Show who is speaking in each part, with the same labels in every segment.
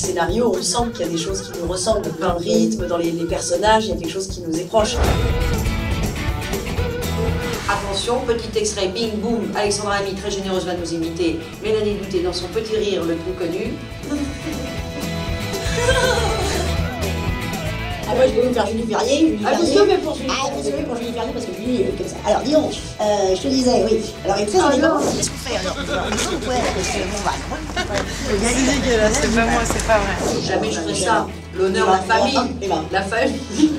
Speaker 1: scénario, on sent qu'il y a des choses qui nous ressemblent dans le rythme, dans les personnages, il y a quelque chose qui nous est proche. Attention, petit extrait, bing boum, Alexandra Lamy, très généreuse, va nous imiter Mélanie Douté dans son petit rire le plus connu.
Speaker 2: Ah, moi, je vais vous faire Julie Ferrier.
Speaker 1: Désolé pour Julie.
Speaker 2: Désolé pour Julie Ferrier parce que Julie est comme ça. Alors, dis donc, je te disais, oui. Alors, il est très élégant. Qu'est-ce qu'on fait alors?
Speaker 3: C'est dégueulasse, c'est pas moi, c'est pas vrai.
Speaker 1: Jamais je ferais ça. L'honneur, la famille. La famille.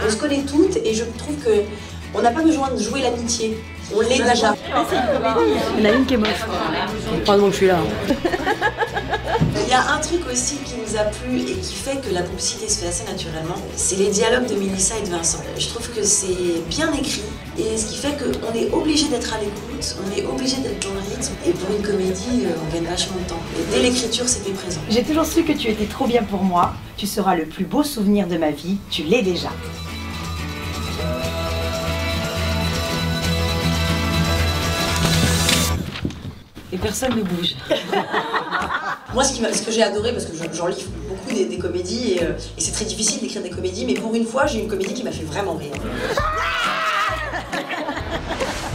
Speaker 1: On se connaît toutes et je trouve que on n'a pas besoin de jouer l'amitié. On l'est déjà.
Speaker 4: Il y en a une qui est moche. Heureusement que je suis là.
Speaker 1: Il y a un truc aussi qui nous a plu et qui fait que la complicité se fait assez naturellement, c'est les dialogues de Mélissa et de Vincent. Je trouve que c'est bien écrit et ce qui fait qu'on est obligé d'être à l'écoute, on est obligé d'être dans le rythme et pour une comédie, on gagne vachement de temps. Et dès l'écriture, c'était présent.
Speaker 5: J'ai toujours su que tu étais trop bien pour moi, tu seras le plus beau souvenir de ma vie, tu l'es déjà. Et personne ne bouge.
Speaker 1: Moi, ce que j'ai adoré, parce que j'en lis beaucoup des comédies, et c'est très difficile d'écrire des comédies, mais pour une fois, j'ai une comédie qui m'a fait vraiment rire.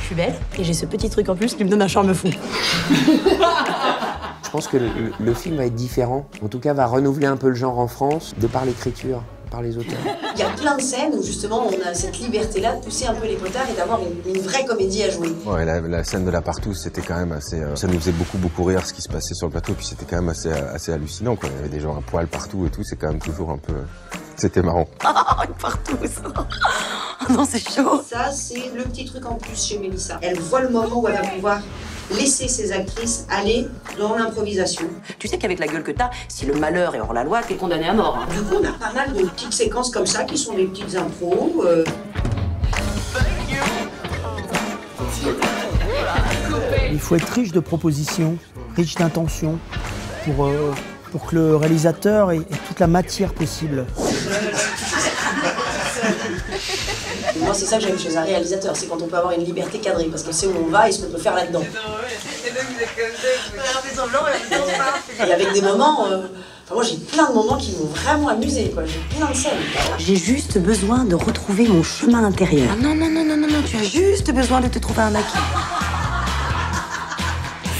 Speaker 4: Je suis bête et j'ai ce petit truc en plus qui me donne un charme fou.
Speaker 6: Je pense que le film va être différent, en tout cas va renouveler un peu le genre en France, de par l'écriture, par les auteurs.
Speaker 1: Il y a plein de scènes où justement on a cette liberté-là de pousser un peu les potards et d'avoir une vraie comédie à jouer.
Speaker 7: Ouais, la scène de la partouze, c'était quand même assez... ça nous faisait beaucoup rire ce qui se passait sur le plateau, puis c'était quand même assez hallucinant, quoi. Il y avait des gens à poil partout et tout, c'est quand même toujours un peu... C'était marrant.
Speaker 4: Oh, une partouze. Oh non, c'est chaud.
Speaker 1: Ça, c'est le petit truc en plus chez Mélissa. Elle voit le moment où elle va pouvoir laisser ses actrices aller dans l'improvisation.
Speaker 4: Tu sais qu'avec la gueule que t'as, si le malheur est hors la loi, t'es condamné à mort. Hein.
Speaker 1: Du coup, on a pas mal de petites séquences comme ça qui sont des petites impros.
Speaker 8: Il faut être riche de propositions, riche d'intentions pour que le réalisateur ait toute la matière possible.
Speaker 1: Moi, c'est ça que j'aime chez un réalisateur, c'est quand on peut avoir une liberté cadrée, parce qu'on sait où on va et ce qu'on peut faire là-dedans. Et avec des moments... Enfin, moi, j'ai plein de moments qui m'ont vraiment amusé, quoi. J'ai plein de scènes.
Speaker 4: J'ai juste besoin de retrouver mon chemin intérieur. Ah non, tu as juste besoin de te trouver un acquis.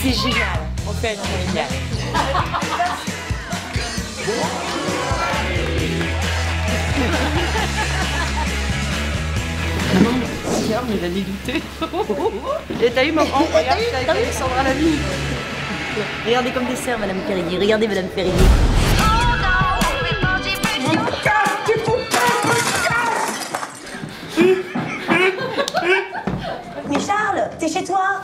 Speaker 3: C'est génial, on fait un génial.
Speaker 4: Maman, regarde, mais Mélanie Douté. Et t'as eu maman, regarde, avec Alexandra Lamy. Regardez comme des cerfs, Madame Ferrier. Regardez, Madame Ferrier. Mais Charles, t'es chez toi?